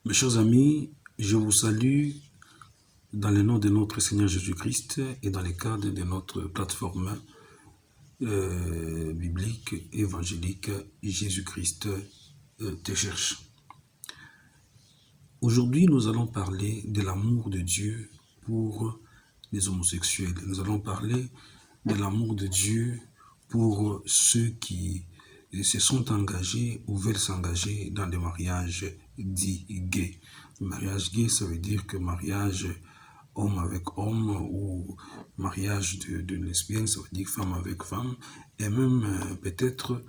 Mes chers amis, je vous salue dans le nom de notre Seigneur Jésus-Christ et dans le cadre de notre plateforme biblique, évangélique, Jésus-Christ te cherche. Aujourd'hui, nous allons parler de l'amour de Dieu pour les homosexuels. Nous allons parler de l'amour de Dieu pour ceux qui se sont engagés ou veulent s'engager dans des mariages dits gays. Le mariage gay, ça veut dire que mariage homme avec homme ou mariage de lesbienne, ça veut dire femme avec femme, et même peut-être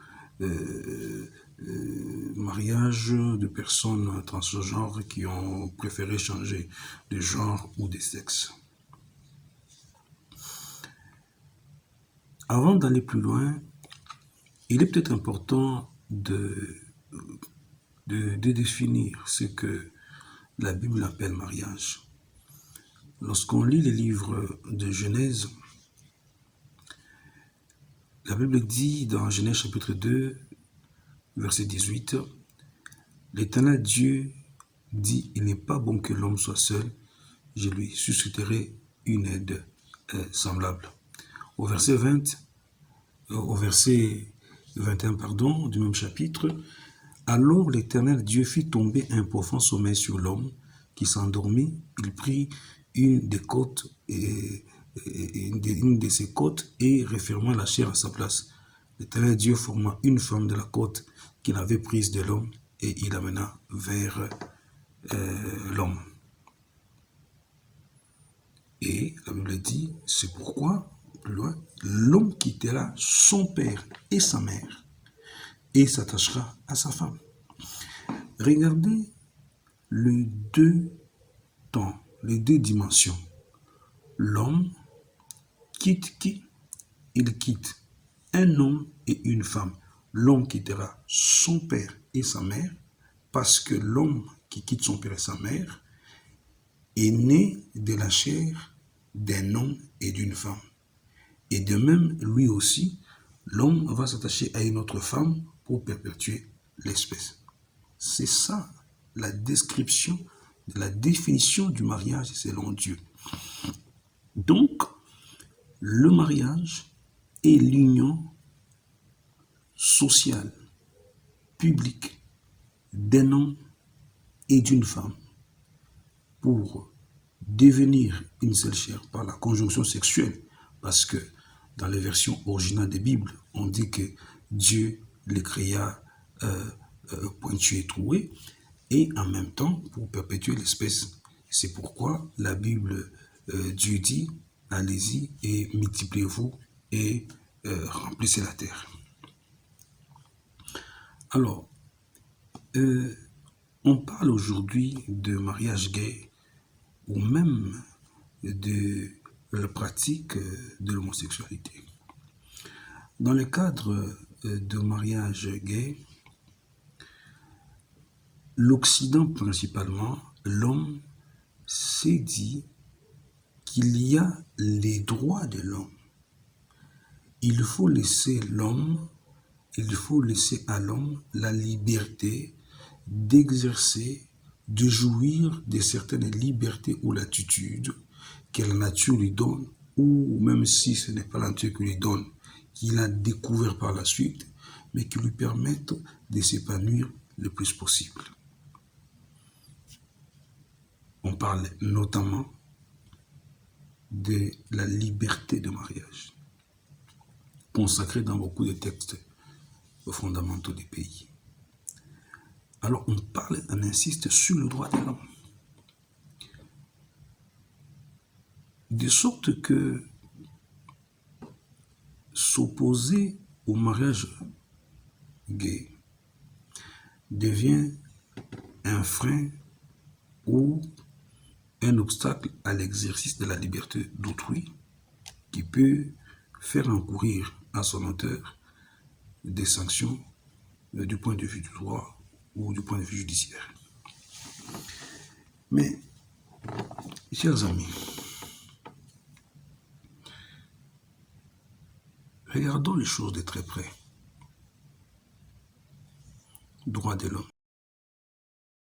mariage de personnes transgenres qui ont préféré changer de genre ou de sexe. Avant d'aller plus loin, il est peut-être important de définir ce que la Bible appelle mariage. Lorsqu'on lit les livres de Genèse, la Bible dit dans Genèse chapitre 2, verset 18, « L'Éternel Dieu dit, il n'est pas bon que l'homme soit seul, je lui susciterai une aide semblable. » Au verset 21, du même chapitre, « Alors l'Éternel Dieu fit tomber un profond sommeil sur l'homme qui s'endormit, il prit une des côtes une de ses côtes et referma la chair à sa place. L'Éternel Dieu forma une femme de la côte qu'il avait prise de l'homme et il l'amena vers l'homme. » Et la Bible dit, c'est pourquoi, plus loin, l'homme quittera son père et sa mère et s'attachera à sa femme. Regardez les deux temps, les deux dimensions. L'homme quitte qui? Il quitte un homme et une femme. L'homme quittera son père et sa mère parce que l'homme qui quitte son père et sa mère est né de la chair d'un homme et d'une femme. Et de même, lui aussi, l'homme va s'attacher à une autre femme pour perpétuer l'espèce. C'est ça la description, la définition du mariage selon Dieu. Donc, le mariage est l'union sociale, publique, d'un homme et d'une femme pour devenir une seule chair par la conjonction sexuelle, parce que dans les versions originales des Bibles, on dit que Dieu les créa pointus et troués, et en même temps pour perpétuer l'espèce. C'est pourquoi la Bible, Dieu dit, allez-y et multipliez-vous et remplissez la terre. Alors, on parle aujourd'hui de mariage gay ou même de la pratique de l'homosexualité. Dans le cadre de mariage gay, l'Occident principalement, l'homme s'est dit qu'il y a les droits de l'homme. Il faut laisser à l'homme la liberté d'exercer, de jouir de certaines libertés ou latitudes que la nature lui donne, ou même si ce n'est pas la nature qui lui donne, qu'il a découvert par la suite, mais qui lui permettent de s'épanouir le plus possible. On parle notamment de la liberté de mariage, consacrée dans beaucoup de textes fondamentaux des pays. Alors on insiste sur le droit de l'homme. De sorte que s'opposer au mariage gay devient un frein ou un obstacle à l'exercice de la liberté d'autrui qui peut faire encourir à son auteur des sanctions du point de vue du droit ou du point de vue judiciaire. Mais, chers amis, regardons les choses de très près. Droit de l'homme.